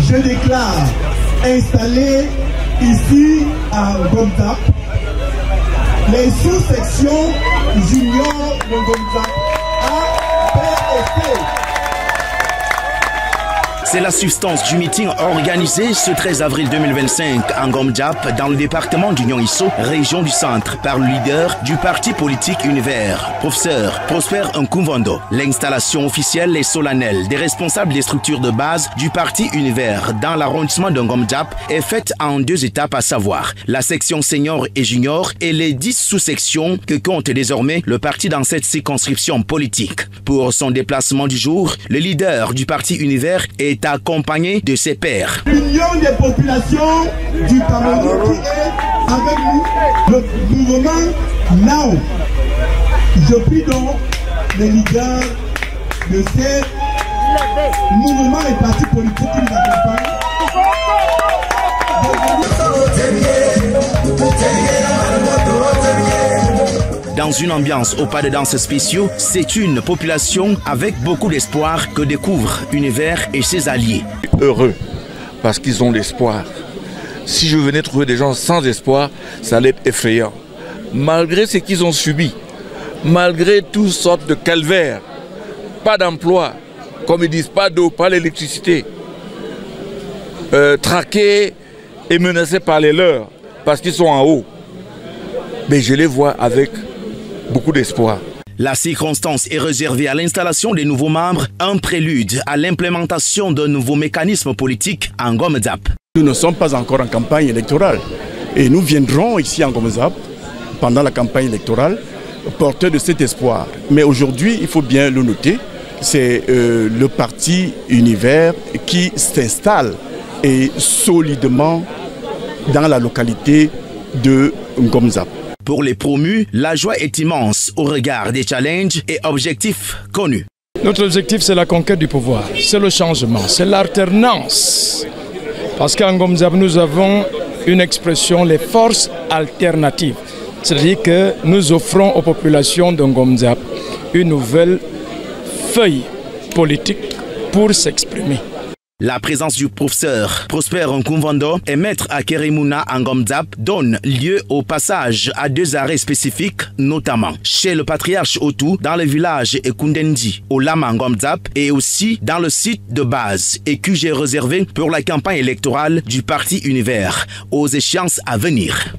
je déclare installé ici à Ngomzap les sous-sections juniors de Ngomzap A, B et C. C'est la substance du meeting organisé ce 13 avril 2025 à Ngomzap, dans le département du Nyong-Isso, région du centre, par le leader du parti politique Univers, professeur Prosper Nkumvondo. L'installation officielle et solennelle des responsables des structures de base du parti Univers dans l'arrondissement de Ngomzap est faite en 2 étapes, à savoir la section senior et junior et les 10 sous-sections que compte désormais le parti dans cette circonscription politique. Pour son déplacement du jour, le leader du parti Univers est accompagné de ses pairs. L'union des populations du Cameroun qui est avec nous, le mouvement NOW. Je prie donc les leaders de ces mouvements et partis politiques qui nous accompagnent. Dans une ambiance au pas de danse spéciaux, c'est une population avec beaucoup d'espoir que découvre Univers et ses alliés. Heureux, parce qu'ils ont l'espoir. Si je venais trouver des gens sans espoir, ça allait être effrayant. Malgré ce qu'ils ont subi, malgré toutes sortes de calvaires, pas d'emploi, comme ils disent, pas d'eau, pas d'électricité, traqués et menacés par les leurs, parce qu'ils sont en haut. Mais je les vois avec beaucoup d'espoir. La circonstance est réservée à l'installation des nouveaux membres, un prélude à l'implémentation d'un nouveau mécanisme politique en Ngomzap. Nous ne sommes pas encore en campagne électorale et nous viendrons ici en Ngomzap pendant la campagne électorale porteurs de cet espoir. Mais aujourd'hui, il faut bien le noter, c'est le parti Univers qui s'installe et solidement dans la localité de Ngomzap. Pour les promus, la joie est immense au regard des challenges et objectifs connus. Notre objectif, c'est la conquête du pouvoir, c'est le changement, c'est l'alternance. Parce qu'en Ngomzap, nous avons une expression, les forces alternatives. C'est-à-dire que nous offrons aux populations de Ngomzap une nouvelle feuille politique pour s'exprimer. La présence du professeur Prosper Nkumvondo et maître à Kerimuna en Ngomzap donne lieu au passage à 2 arrêts spécifiques, notamment chez le patriarche Otu dans le village Ekundendi, au Lama Ngomzap, et aussi dans le site de base et QG réservé pour la campagne électorale du parti Univers aux échéances à venir.